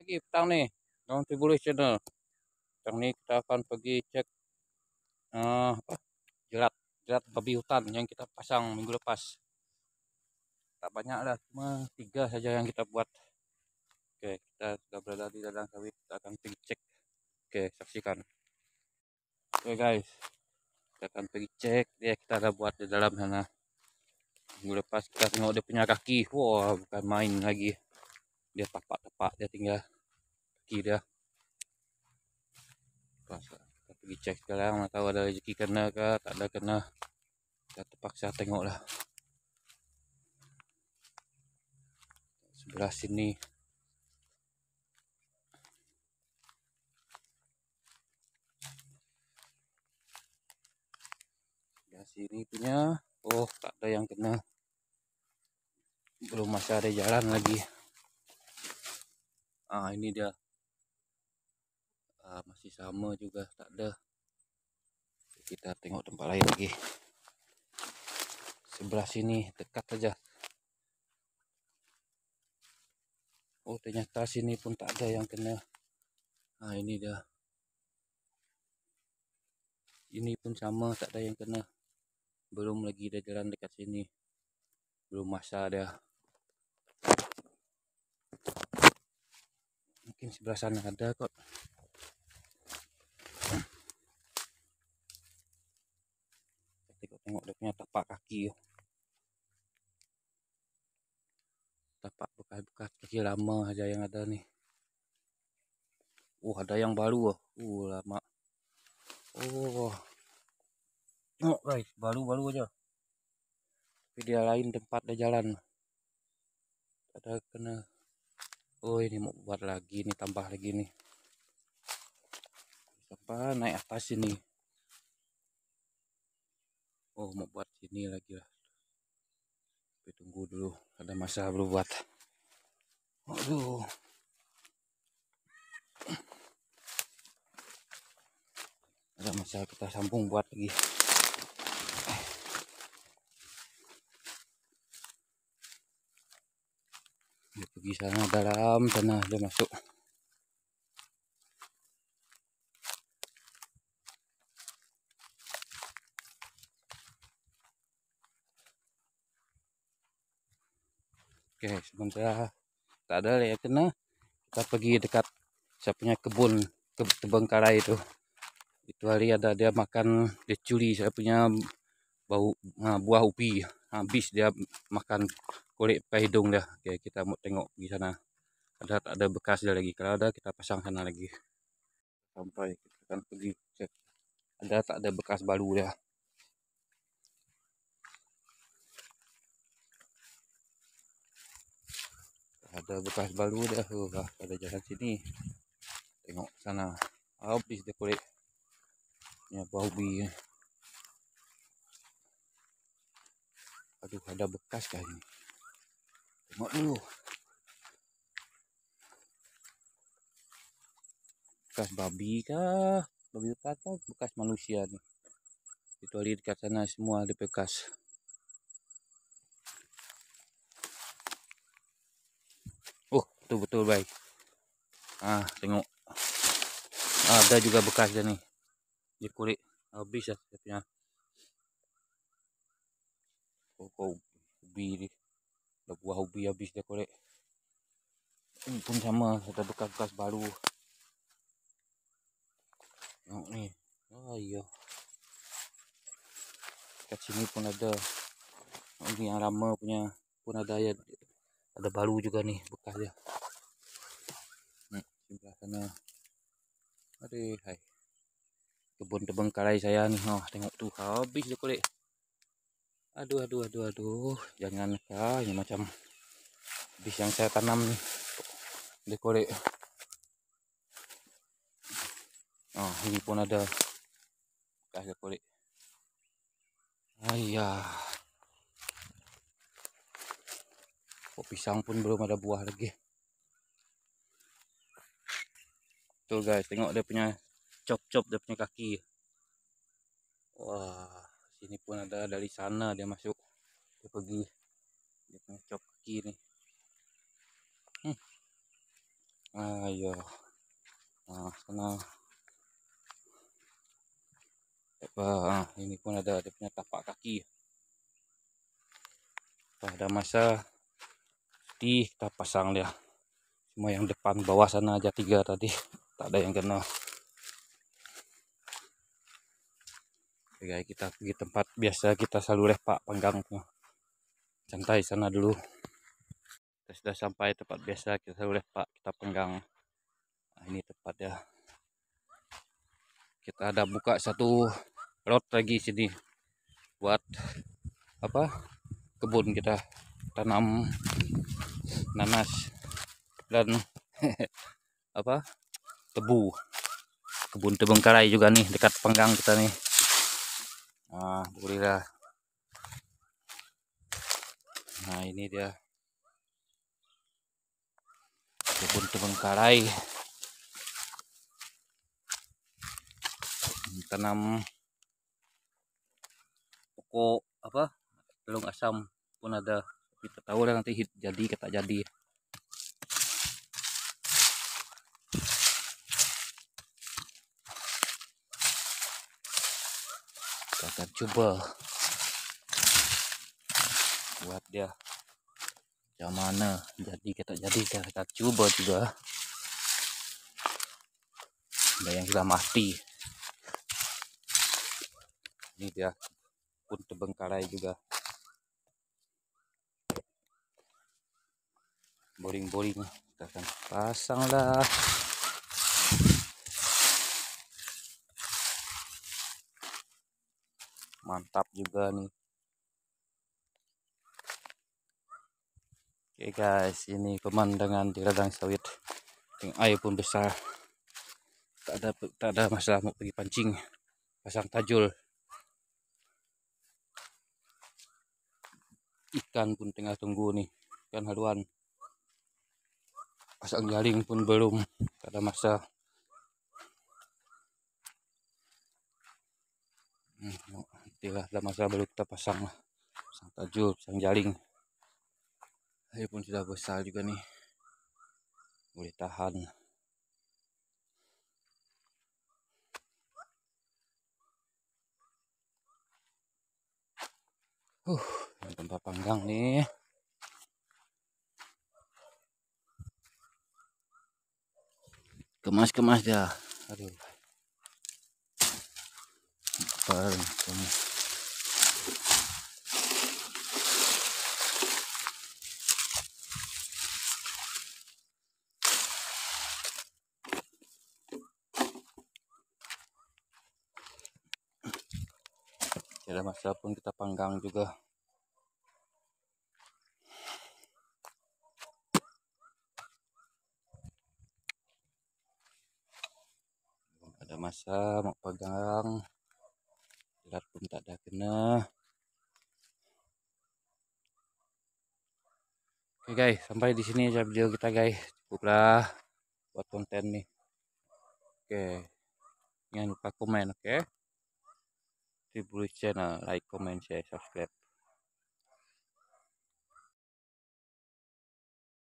Lagi petang ni, Daun Tribulus Channel. Petang ni kita akan pergi cek apa, jerat babi hutan yang kita pasang minggu lepas. Tak banyak lah, cuma 3 saja yang kita buat. Oke, kita sudah berada di ladang sawit, kita akan pergi cek. Oke, saksikan. Oke guys, kita akan pergi cek. Kita ada buat di dalam sana. Minggu lepas kita tengok dia punya kaki. Wah, bukan main lagi. Dia tapak-tapak, dia tinggal kaki dia. Kita pergi cek sekarang, nak tahu ada rezeki kena ke, tak ada kena. Kita terpaksa tengok lah. Sebelah sini. Sebelah sini punya, oh tak ada yang kena. Belum masih ada jalan lagi. Ini dia. Masih sama juga, tak ada. Kita tengok tempat lain lagi. Sebelah sini dekat saja. Oh ternyata sini pun tak ada yang kena. Ini dia. Ini pun sama, tak ada yang kena. Belum lagi ada jalan dekat sini. Belum masa dia. Mungkin sebelah sana ada kot. Tengok dia punya tapak kaki. Tapak bekas-bekas kaki lama aja yang ada nih. Ada yang baru. Lama. Tengok guys, baru-baru aja. Tapi dia lain tempat dia jalan. Ada kena. Ini mau buat lagi nih, tambah lagi nih. Apa naik atas sini. Mau buat sini lagi lah. Tapi tunggu dulu, ada masa belum buat. Aduh. Ada masa kita sambung buat lagi. Dia pergi sana dalam sana, dia masuk. Oke, sementara tak ada yang kena, kita pergi dekat saya punya kebun Terbengkalai itu. Itu hari ada dia makan, dia curi saya punya buah ubi. Habis dia makan kulit pakai hidung dia. Oke, kita mau tengok di sana. Ada tak ada bekas dia lagi? Kalau ada kita pasang sana lagi. Sampai kita akan pergi cek. Ada tak ada bekas baru dia? Ada bekas baru dia. Ada jalan sini. Tengok sana. Habis dia kulit. Ini buah ubi. Aduh, ada bekas kah ini? Tengok dulu. Bekas babi kah? Babi hutan kah? Bekas manusia nih. Itu hari dekat sana semua ada bekas. Betul-betul baik. Tengok. Ada juga bekasnya nih. Di kulit. Habis ya punya. Ubi ni. Ada buah ubi habis dia kulit. Ini pun sama. Ada bekas-bekas baru. Tengok ni. Iya. Kat sini pun ada. Ini yang lama punya pun ada ya. Ada baru juga nih bekas dia. Sebelah sana. Aduh, hai. Kebun Terbengkalai saya nih. Tengok tuh habis dia kulit. Aduh. Jangankah ini macam habis yang saya tanam nih. Dia kulit. Ini pun ada bekas dia kulit. Kok pisang pun belum ada buah lagi. Tuh guys, tengok dia punya cop-cop dia punya kaki. Wah, sini pun ada, dari sana dia masuk. Dia pergi, dia ngecok kaki nih. Ayo, nah sana. Ini pun ada dia punya tapak kaki. Pada masa kita pasang dia. Cuma yang depan bawah sana aja 3 tadi, tak ada yang kena. Oke guys, kita pergi tempat biasa kita selalu lepak panggang. Santai sana dulu. Kita sudah sampai tempat biasa kita selalu lepak, kita panggang. Nah, ini tempatnya. Kita ada buka satu lot lagi sini buat apa? Kebun kita tanam nanas dan apa? Tebu. Kebun Terbengkalai juga nih dekat panggang kita nih. Nah, bolehlah. Nah, ini dia kebun Terbengkalai. Tanam pokok apa? Telung asam pun ada. Kita tahu lah nanti jadi kata jadi. Kita akan coba buat dia yang mana jadi kata jadi. Kita coba juga. Ada yang sudah mati. Ini dia pun Terbengkalai juga. Boring-boring kita akan pasang lah. Mantap juga nih. Oke guys, ini pemandangan di ladang sawit. Yang air pun besar. Tak ada masalah mau pergi pancing. Pasang tajul. Ikan pun tengah tunggu nih. Ikan haluan. Pasang jaring pun belum. Tak ada masa. Nantilah ada masa baru kita pasang tajul, pasang jaring. Air pun sudah besar juga nih. Boleh tahan. Tempat panggang nih. Kemas-kemas dia. Aduh. Ada masa pun kita panggang juga. Ada masa mau pegang. Jerat pun tak ada kena. Oke guys, sampai di sini aja video kita guys. Cukuplah buat konten nih. Oke. Jangan lupa komen, oke? Tribulus channel, like, comment, share, subscribe.